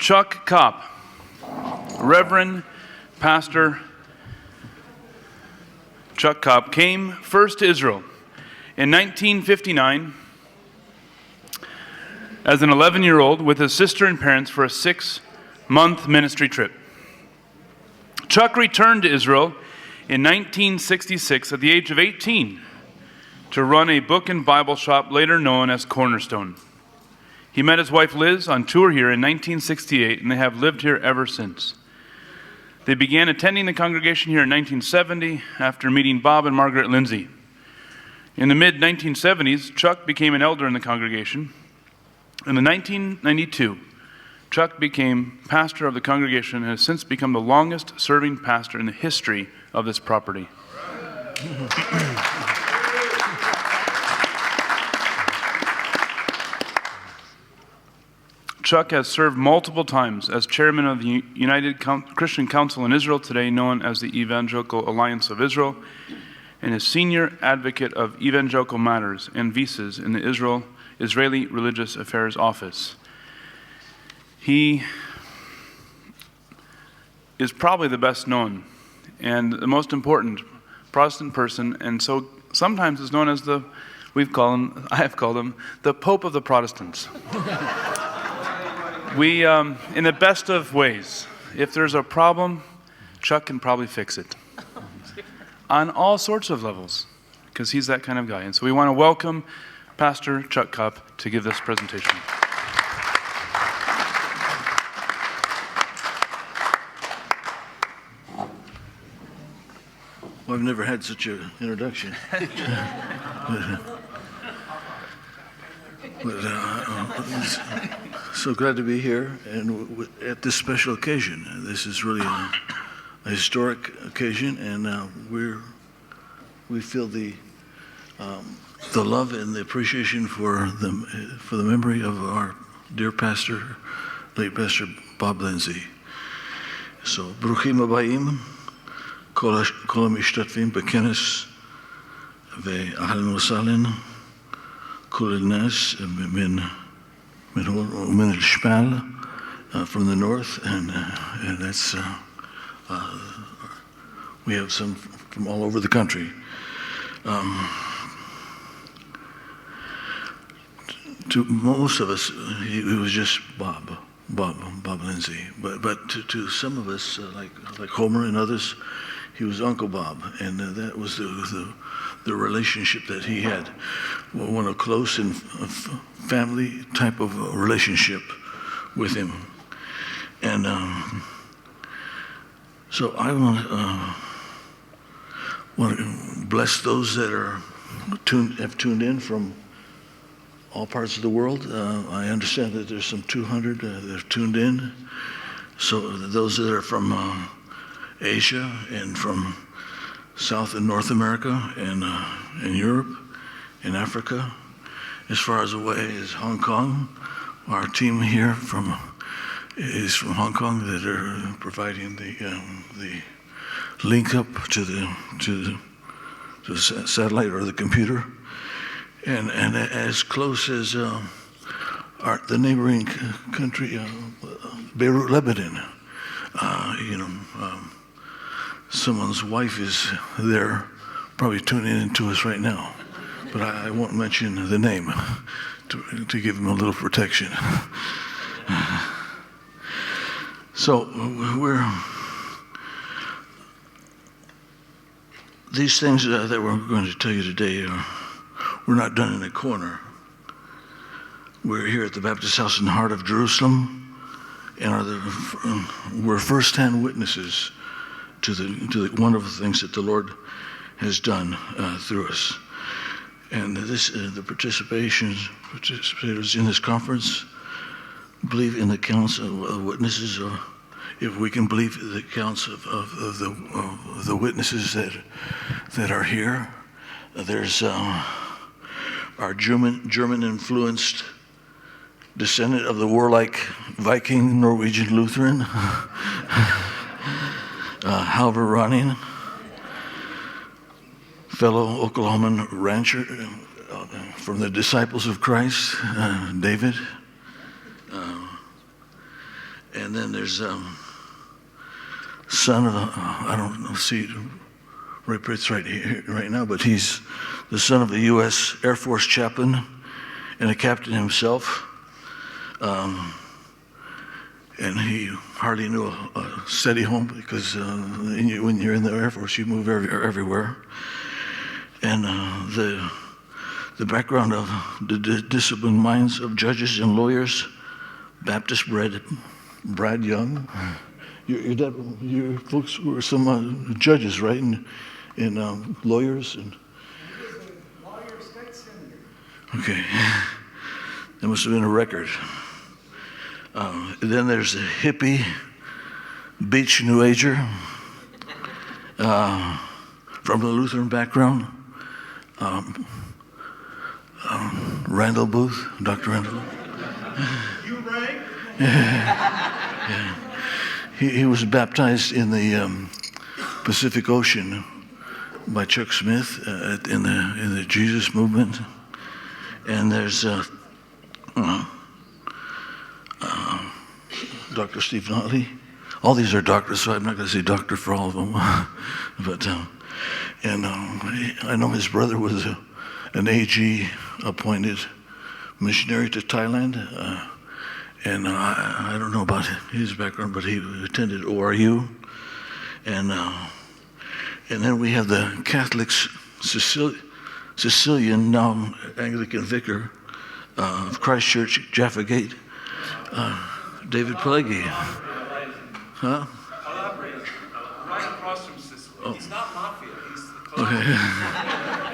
Chuck Kopp, Reverend Pastor Chuck Kopp, came first to Israel in 1959 as an 11-year-old with his sister and parents for a 6-month ministry trip. Chuck returned to Israel in 1966 at the age of 18 to run a book and Bible shop later known as Cornerstone. He met his wife Liz on tour here in 1968, and they have lived here ever since. They began attending the congregation here in 1970 after meeting Bob and Margaret Lindsey. In the mid-1970s, Chuck became an elder in the congregation. And in 1992, Chuck became pastor of the congregation and has since become the longest-serving pastor in the history of this property. Chuck has served multiple times as chairman of the United Christian Council in Israel, today known as the Evangelical Alliance of Israel, and is senior advocate of evangelical matters and visas in the Israeli Religious Affairs Office. He is probably the best known and the most important Protestant person, and so sometimes is known as I have called him the Pope of the Protestants. We, in the best of ways, if there's a problem, Chuck can probably fix it on all sorts of levels, because he's that kind of guy. And so we want to welcome Pastor Chuck Kopp to give this presentation. Well, I've never had such an introduction. So glad to be here and at this special occasion. This is really a historic occasion, and we feel the love and the appreciation for the memory of our dear pastor, late Pastor Bob Lindsey. So, Bruchim Abayim, Kol HaMishtatvim B'Kenes Ve'Ahlan V'Sahlan Kol Nas Min Shmal from the north, and that's we have some from all over the country. To most of us, he was just Bob Lindsey. But to some of us, like Homer and others, he was Uncle Bob, and that was the relationship that he had, one a close and family type of relationship with him. And so I want to bless those that have tuned in from all parts of the world. I understand that there's some 200 that have tuned in. So those that are from Asia and from South and North America and Europe and Africa, as far as away as Hong Kong. Our team here is from Hong Kong that are providing the link up to the satellite or the computer, and as close as the neighboring country, Beirut, Lebanon. Someone's wife is there, probably tuning into us right now, but I won't mention the name to give him a little protection. So these things that we're going to tell you today we're not done in a corner. We're here at the Baptist House in the heart of Jerusalem, and we're first-hand witnesses to the wonderful things that the Lord has done through us. And the participators in this conference believe in the accounts of witnesses, or if we can believe the accounts of the witnesses that are here. There's our German-influenced descendant of the warlike Viking Norwegian Lutheran, Halvor Ronning, fellow Oklahoman rancher from the Disciples of Christ, David, And then there's son of I don't know, see Ray Pritt's right here right now, but he's the son of a U.S. Air Force chaplain and a captain himself. And he hardly knew a steady home because when you're in the Air Force, you move everywhere. And the background of the disciplined minds of judges and lawyers, Baptist Brad Young. Your folks were some judges, right? And lawyers and. Okay, that must have been a record. Then there's a hippie, beach New Ager from the Lutheran background, Randall Booth, Dr. Randall. You rang? Yeah. He was baptized in the Pacific Ocean by Chuck Smith in the Jesus movement. And there's Dr. Steve Notley. All these are doctors, so I'm not going to say doctor for all of them. But I know his brother was an AG appointed missionary to Thailand, and I don't know about his background, but he attended ORU, and then we have the Catholic Sicilian, now Anglican vicar of Christ Church, Jaffa Gate, David Pelleggi. Huh? Right across from Sicily. Oh. He's not mafia. He's the close. Okay.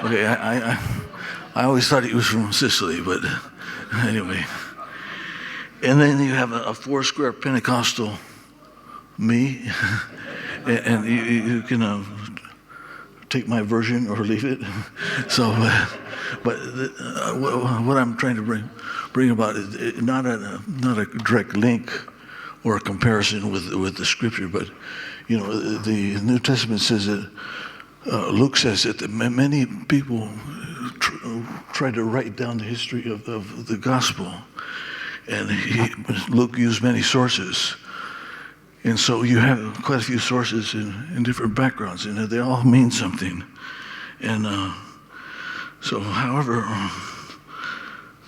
Okay. I always thought he was from Sicily, but anyway. And then you have a four-square Pentecostal me, and you can take my version or leave it. So, but what I'm trying to bring about is not a direct link or a comparison with the Scripture, but the New Testament says that Luke says that many people try to write down the history of the gospel, and Luke used many sources. And so you have quite a few sources in different backgrounds, and they all mean something. And so, however,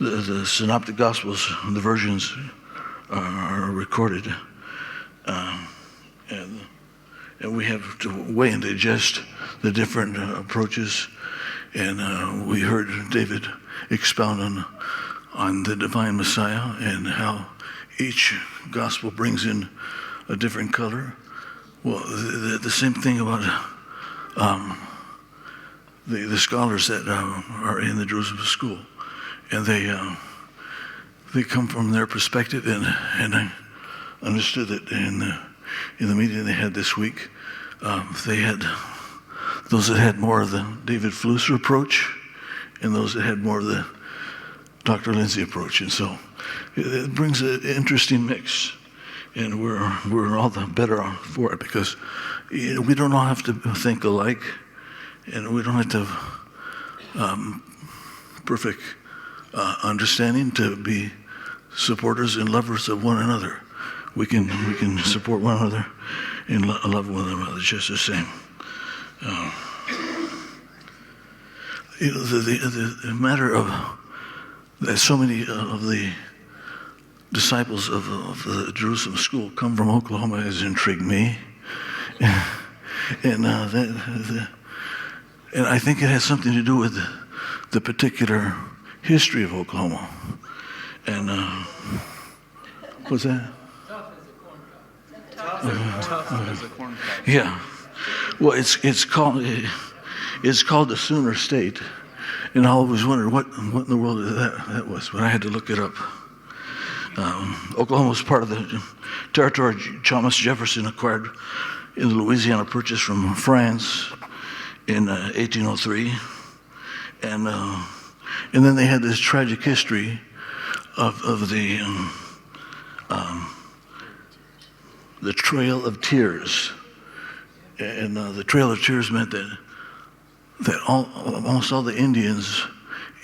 the synoptic gospels, the versions are recorded, and we have to weigh and digest the different approaches. And we heard David expound on the divine Messiah and how each gospel brings in a different color. Well, the same thing about the scholars that are in the Jerusalem school, and they come from their perspective, and I understood that in the meeting they had this week, they had those that had more of the David Flusser approach, and those that had more of the Dr. Lindsey approach, and so it brings an interesting mix. And we're all the better for it because we don't all have to think alike, and we don't have to have perfect understanding to be supporters and lovers of one another. We can support one another and love one another just the same. The matter of that so many of the disciples of the Jerusalem school come from Oklahoma has intrigued me, and I think it has something to do with the particular history of Oklahoma. And what's that? Tough as a corn cob. Yeah. Well, it's called the Sooner State, and I always wondered what in the world that was, but I had to look it up. Oklahoma was part of the territory Thomas Jefferson acquired in the Louisiana Purchase from France in 1803, and then they had this tragic history of the Trail of Tears, and the Trail of Tears meant that almost all the Indians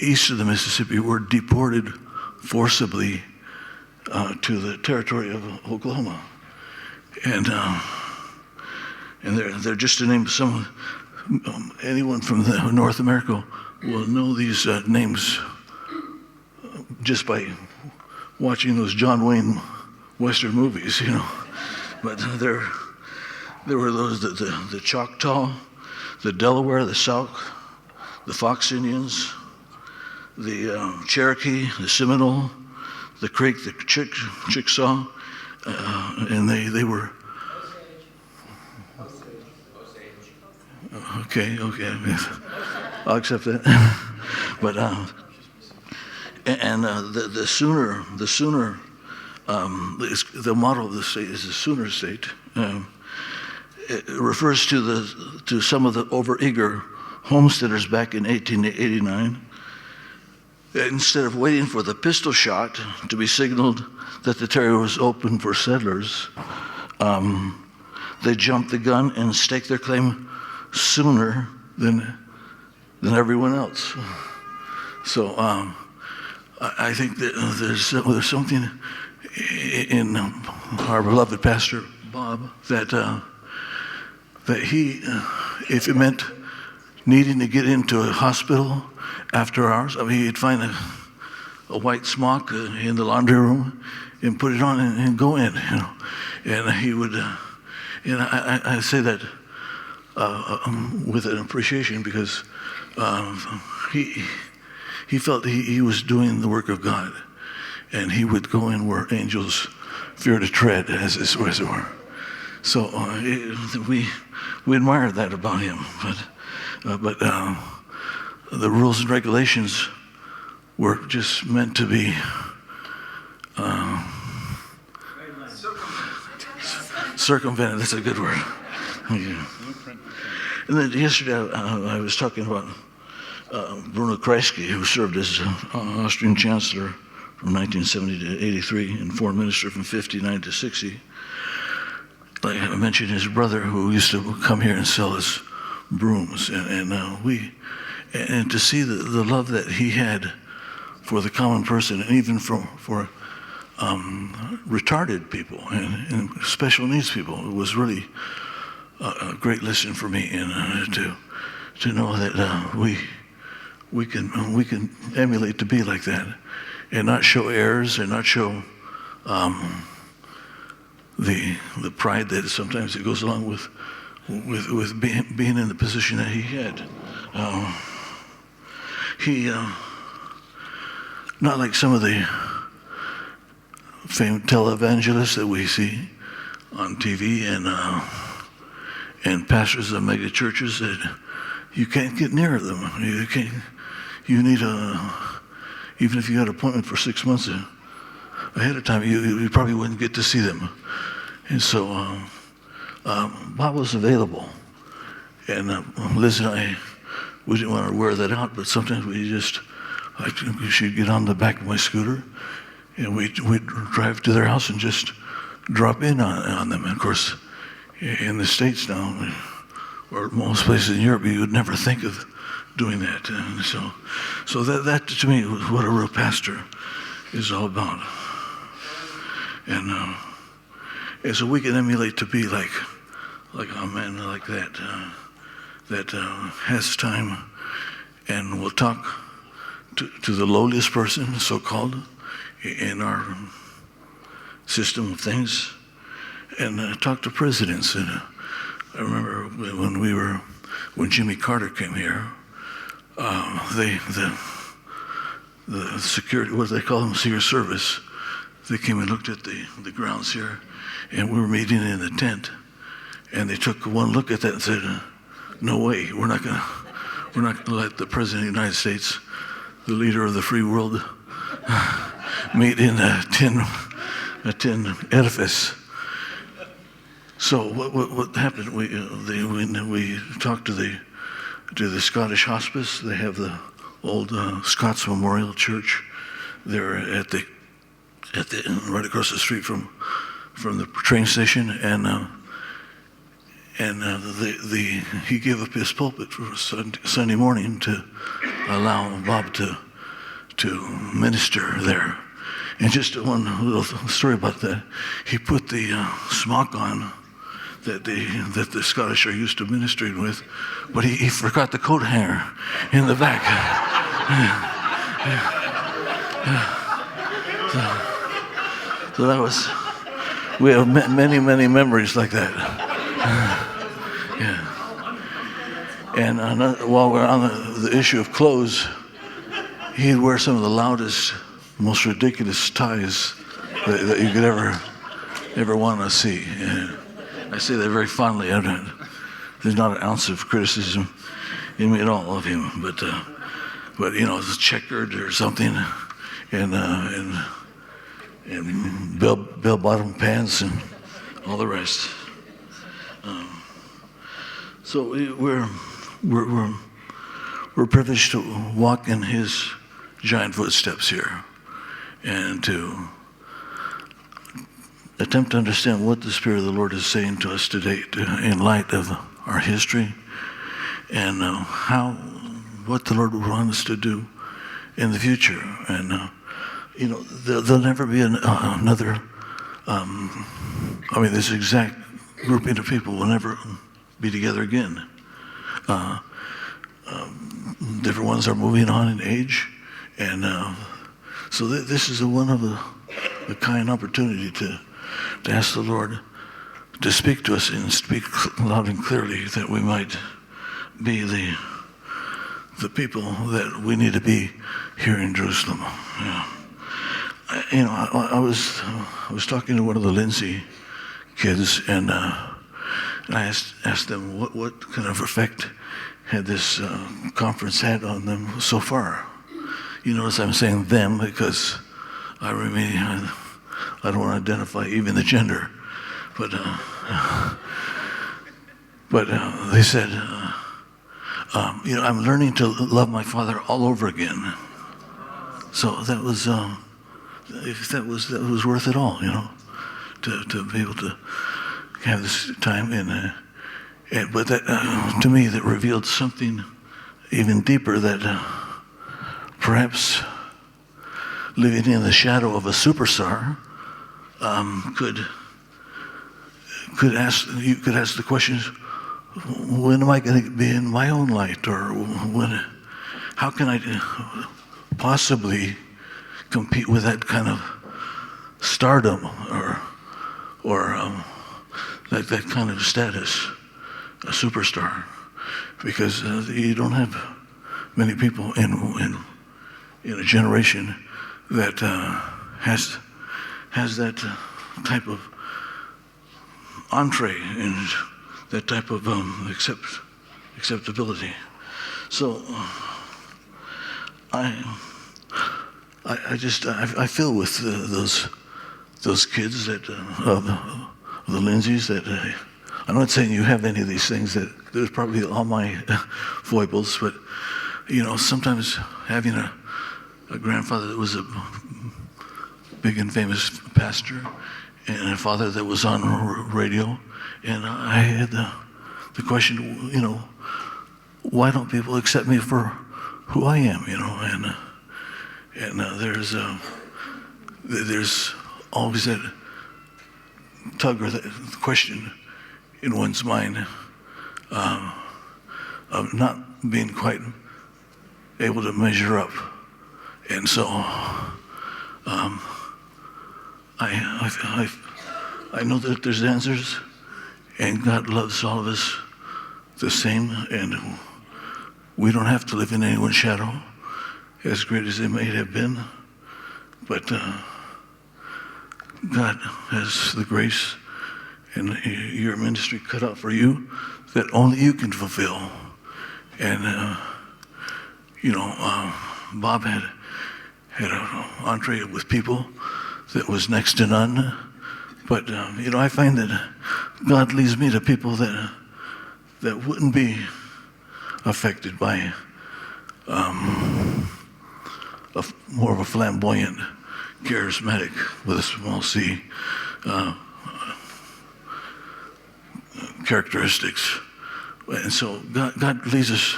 east of the Mississippi were deported forcibly to the territory of Oklahoma. And they're just to name some, anyone from North America will know these names just by watching those John Wayne Western movies, you know. But there were those, the Choctaw, the Delaware, the Sauk, the Fox Indians, the Cherokee, the Seminole, the Creek, the Chickasaw, and they were. Okay, I'll accept that. But the Sooner, the motto of the state is the Sooner State. It refers to some of the overeager homesteaders back in 1889. Instead of waiting for the pistol shot to be signaled that the territory was open for settlers, they jumped the gun and staked their claim sooner than everyone else. So I think that there's something in our beloved Pastor Bob that he, if it meant needing to get into a hospital after hours, I mean, he'd find a white smock in the laundry room and put it on and go in, you know. And he would, and I say that with an appreciation because he felt he was doing the work of God, and he would go in where angels fear to tread, as it were. So we admire that about him, but the rules and regulations were just meant to be circumvented. That's a good word. Yeah. And then yesterday I was talking about Bruno Kreisky, who served as Austrian Chancellor from 1970 to 83 and Foreign Minister from 59 to 60. Like I mentioned his brother, who used to come here and sell us brooms, and to see the love that he had for the common person, and even for retarded people and special needs people, it was really a great lesson for me, and to know that we can emulate to be like that, and not show airs, and not show the pride that sometimes it goes along with being in the position that he had. He not like some of the famed televangelists that we see on TV and pastors of mega churches that you can't get near them. You need even if you had an appointment for 6 months ahead of time, you probably wouldn't get to see them. And so Bob was available, and Liz and I, we didn't want to wear that out, but sometimes she'd get on the back of my scooter, and we'd drive to their house and just drop in on them. And of course, in the States now, or most places in Europe, you would never think of doing that. And so that to me was what a real pastor is all about. And so we can emulate to be like a man like that, that has time and will talk to the lowliest person, so-called, in our system of things, and talk to presidents. And I remember when Jimmy Carter came here, the security, what do they call them, Secret Service, they came and looked at the grounds here, and we were meeting in the tent, and they took one look at that and said, "No way, we're not gonna let the President of the United States, the leader of the free world, meet in a tin edifice." So what happened? We talked to the Scottish Hospice. They have the old Scots Memorial Church there at the right across the street from the train station, and he gave up his pulpit for Sunday morning to allow Bob to minister there. And just one little story about that. He put the smock on that the Scottish are used to ministering with, but he forgot the coat hanger in the back. So that was, we have many, many memories like that. Yeah. And while we're on the issue of clothes, he'd wear some of the loudest, most ridiculous ties that you could ever want to see. And I say that very fondly. There's not an ounce of criticism in me at all of him, but it's checkered or something, and bell-bottom pants and all the rest. So we're privileged to walk in his giant footsteps here, and to attempt to understand what the Spirit of the Lord is saying to us today in light of our history, and what the Lord would want us to do in the future. And there'll never be another. This exact grouping of people will never be together again. Different ones are moving on in age, and so this is one of a kind opportunity to ask the Lord to speak to us and speak loud and clearly, that we might be the people that we need to be here in Jerusalem. Yeah. I was talking to one of the Lindsey kids, and I asked them what kind of effect had this conference had on them so far. You notice I'm saying them because I don't want to identify even the gender, but they said, I'm learning to love my father all over again. So that was that was worth it all, to be able to have this time, but that to me that revealed something even deeper, that perhaps living in the shadow of a superstar could ask the questions: when am I going to be in my own light, or how can I possibly compete with that kind of stardom or that kind of status, a superstar? Because you don't have many people in a generation that has that type of entree and that type of acceptability. So I feel with those kids that of the Lindseys, that I'm not saying you have any of these things, that there's probably all my foibles, but sometimes having a grandfather that was a big and famous pastor, and a father that was on radio, and I had the question, why don't people accept me for who I am, and there's always that tug or that question in one's mind of not being quite able to measure up. And so I know that there's answers, and God loves all of us the same, and we don't have to live in anyone's shadow, as great as they may have been, but God has the grace and your ministry cut out for you that only you can fulfill. And Bob had an entree with people that was next to none, but I find that God leads me to people that wouldn't be affected by more of a flamboyant, charismatic, with a small c, characteristics. And so God leads us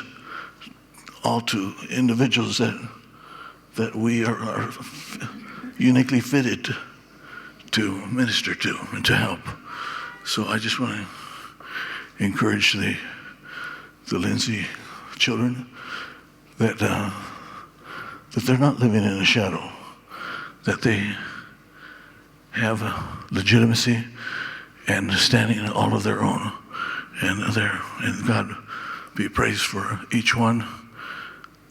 all to individuals that we are uniquely fitted to minister to and to help. So I just want to encourage the Lindsey children that they're not living in a shadow, that they have legitimacy and standing all of their own, and God be praised for each one,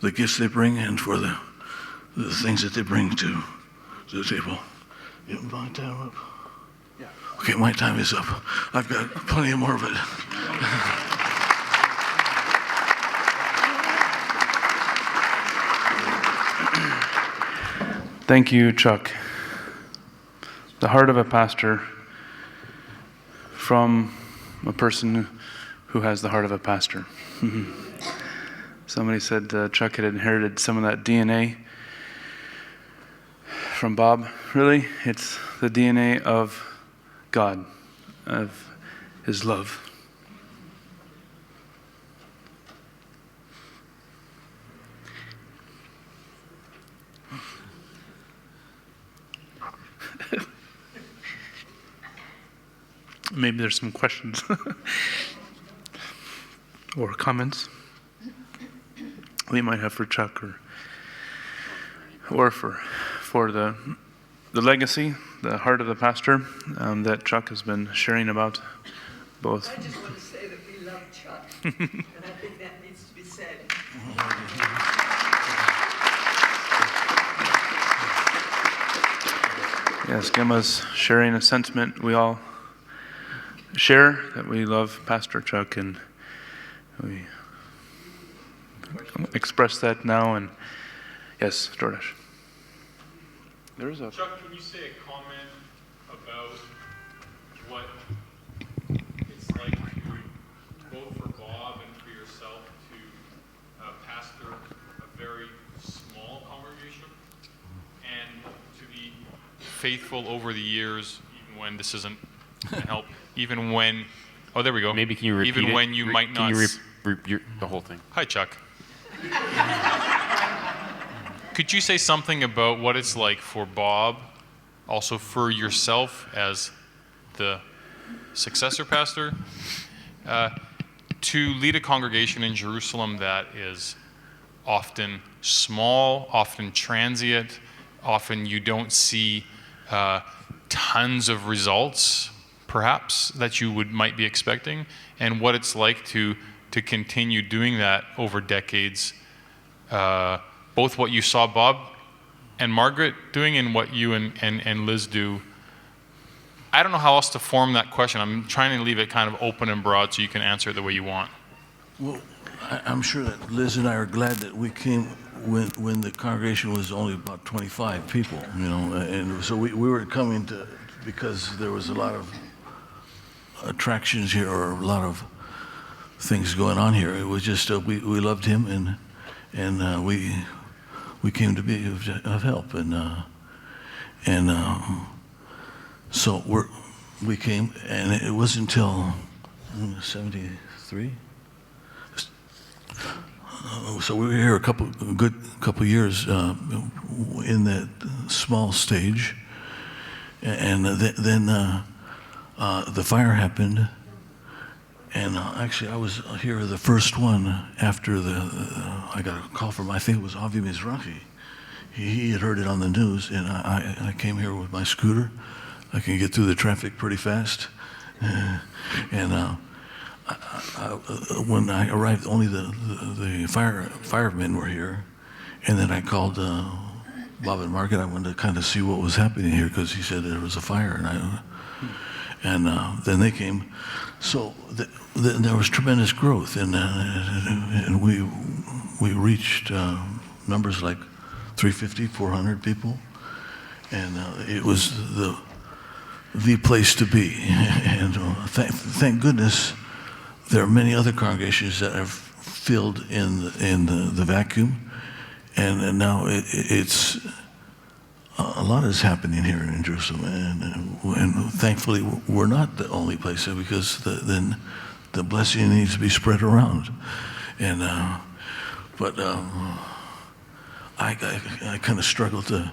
the gifts they bring, and for the things that they bring to the table. You want my time up? Yeah. Okay, my time is up. I've got plenty more of it. Thank you, Chuck. The heart of a pastor from a person who has the heart of a pastor. Somebody said Chuck had inherited some of that DNA from Bob. Really, it's the DNA of God, of His love. Maybe there's some questions or comments we might have for Chuck or for the legacy, the heart of the pastor that Chuck has been sharing about both. I just want to say that we love Chuck, and I think that needs to be said. Yes, Gemma's sharing a sentiment we all share, that we love Pastor Chuck, and we express that now. And yes, Jordash. There's a Chuck, can you say a comment about what it's like to, both for Bob and for yourself, to pastor a very small congregation and to be faithful over the years, even when this isn't going to help, even when, oh, there we go. Maybe can you repeat even it? when you might not. Can you the whole thing? Hi, Chuck. Could you say something about what it's like for Bob, also for yourself as the successor pastor, to lead a congregation in Jerusalem that is often small, often transient, often you don't see tons of results, perhaps, that you might be expecting, and what it's like to continue doing that over decades, both what you saw Bob and Margaret doing and what you and Liz do. I don't know how else to form that question. I'm trying to leave it kind of open and broad so you can answer it the way you want. Well, I'm sure that Liz and I are glad that we came when the congregation was only about 25 people, and so we were coming to because there was a lot of attractions here, or a lot of things going on here. It was just we loved him, and we came to be of help, so we came, and it wasn't until 73. So we were here a good couple years in that small stage, and then the fire happened, and actually I was here the first one after I got a call from, I think it was Avi Mizrahi. He had heard it on the news, and I came here with my scooter. I can get through the traffic pretty fast, and when I arrived, only the firemen were here, and then I called Bob and Margaret. I wanted to kind of see what was happening here because he said there was a fire, and then they came. So there was tremendous growth, and we reached numbers like 350, 400 people, and it was the place to be. And thank goodness. There are many other congregations that have filled in the vacuum, and now it's a lot is happening here in Jerusalem, and thankfully we're not the only place there, because then the blessing needs to be spread around, and but I kind of struggle to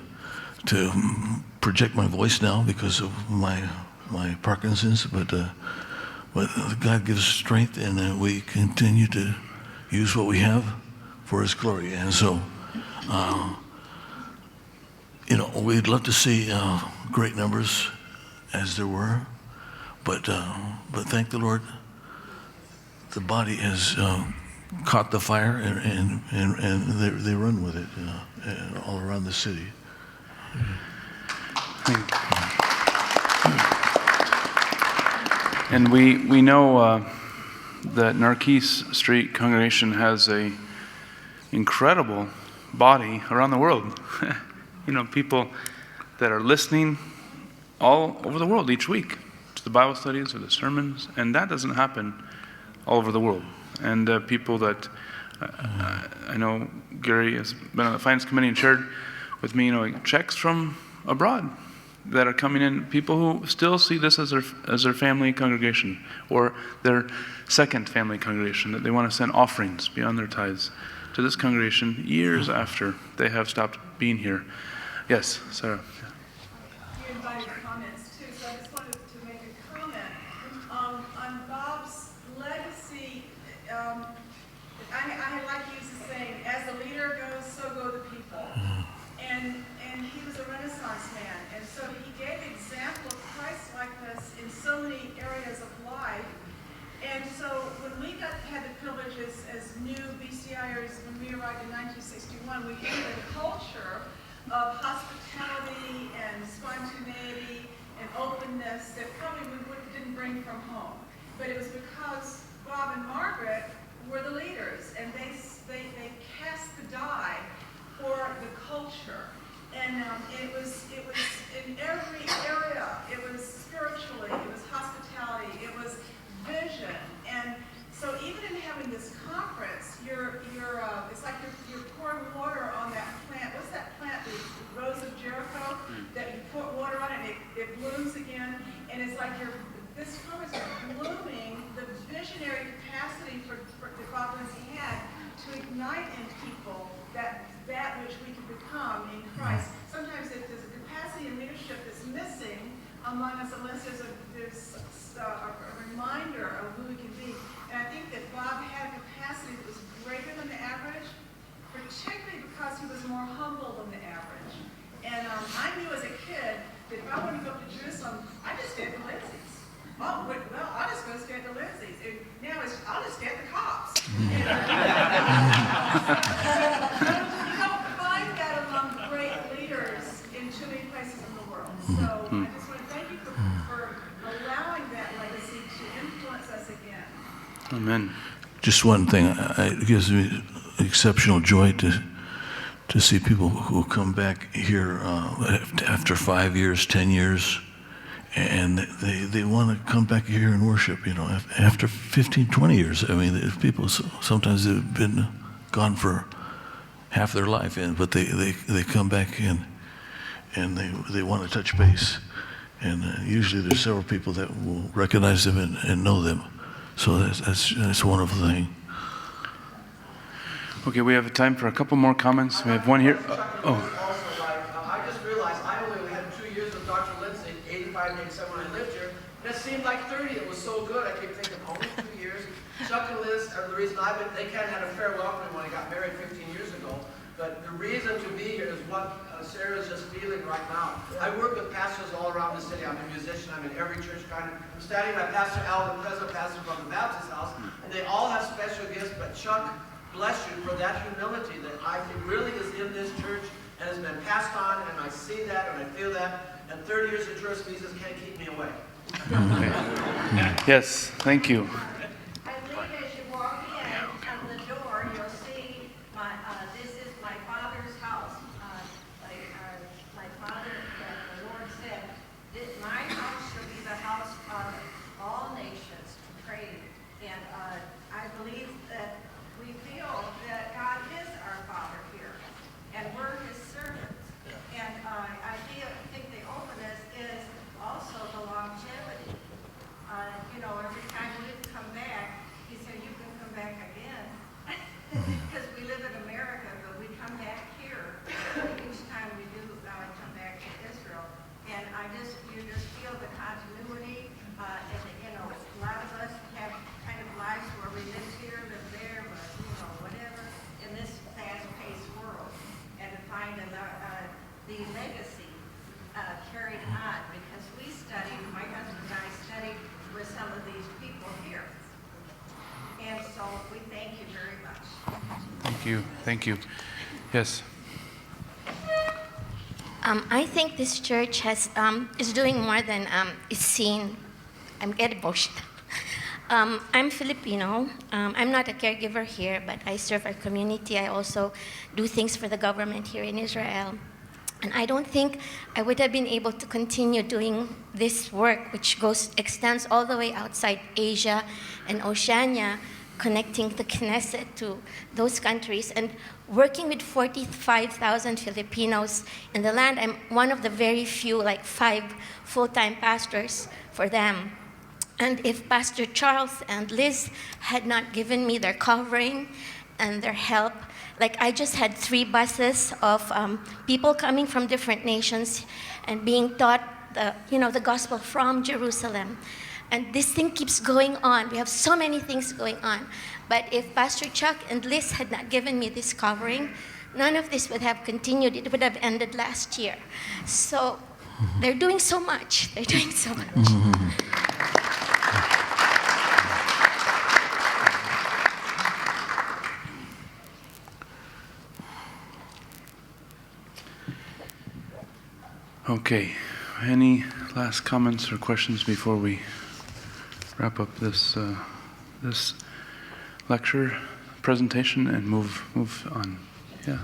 project my voice now because of my Parkinson's, but God gives strength, and we continue to use what we have for His glory. And so, we'd love to see great numbers as there were, but thank the Lord, the body has caught the fire, and they run with it all around the city. And we know that Narquise Street congregation has a incredible body around the world. People that are listening all over the world each week to the Bible studies or the sermons, and that doesn't happen all over the world. And people that I know Gary has been on the finance committee and shared with me, checks from abroad that are coming in, people who still see this as their family congregation or their second family congregation, that they want to send offerings beyond their tithes to this congregation years after they have stopped being here. Yes, Sarah. You invited comments too, so I just wanted to make a comment on Bob's legacy. I like to use the saying, as the leader goes, so go the people. And he was a Renaissance man, and so he gave example of Christ-likeness in so many areas of life. And so when we had the privilege as new BCIers, when we arrived in 1961, we had a culture of hospitality and spontaneity and openness that probably didn't bring from home. But it was because Bob and Margaret were the leaders, and they cast the die for the culture. And it was in every area. It was spiritually, it was hospitality, it was vision. And so even in having this conference, it's like you're pouring water on that plant. What's that plant, the Rose of Jericho, that you pour water on and it blooms again? And it's like this conference is blooming the visionary capacity that Bob Lindsey had to ignite in people that which we can become in Christ. Sometimes if there's a capacity in leadership that's missing among us, unless there's a reminder of who we can be. And I think that Bob had a capacity that was greater than the average, particularly because he was more humble than the average. And I knew as a kid that if I wanted to go to Jerusalem, I just stayed at the Lindsey's. Oh, well, I'll just go stay at the Lindsey's. And now I'll just stay at the Kopps. You don't find that among great leaders in too many places in the world. So I just want to thank you for allowing that legacy to influence us again. Amen. Just one thing, it gives me exceptional joy to see people who come back here after 5 years, 10 years, and they want to come back here and worship, after 15, 20 years. I mean, people sometimes have been gone for half their life, but they come back in and they want to touch base. And usually there's several people that will recognize them and know them. So that's a wonderful thing. Okay, we have time for a couple more comments. We have one here. Oh. I just realized I only had 2 years with Dr. Lindsey, 85 and 87 when I lived here, and it seemed like 30. It was so good. I kept thinking, only 2 years. Chuck and Liz are the reason they kind of had a farewell for me when I got married 15 years ago. But the reason to be here is what Sarah's just feeling right now. I work with pastors all around the city. I'm a musician. I'm in every church kind of. I'm standing by Pastor Al, the present pastor from the Baptist house, and they all have special gifts. But Chuck, bless you for that humility that I think really is in this church and has been passed on, and I see that and I feel that. And 30 years of tourist visas can't keep me away. Yes, thank you. I believe as you walk in from the door, you'll see this is my Father's house. My Father, the Lord said, my house shall be the house of all nations to pray. And I believe that we feel that God is our Father here, and we're His servants. And I think the openness is also the longevity. Every time we've come Thank you. Thank you. Yes. I think this church is doing more than is seen. I'm getting emotional. I'm Filipino. I'm not a caregiver here, but I serve our community. I also do things for the government here in Israel. And I don't think I would have been able to continue doing this work, which extends all the way outside Asia and Oceania, connecting the Knesset to those countries, and working with 45,000 Filipinos in the land. I'm one of the very few, like 5 full-time pastors for them. And if Pastor Charles and Liz had not given me their covering and their help, like I just had 3 buses of people coming from different nations and being taught the gospel from Jerusalem. And this thing keeps going on. We have so many things going on. But if Pastor Chuck and Liz had not given me this covering, none of this would have continued. It would have ended last year. So they're doing so much. They're doing so much. Okay. Any last comments or questions before we wrap up this this lecture presentation and move on? Yeah.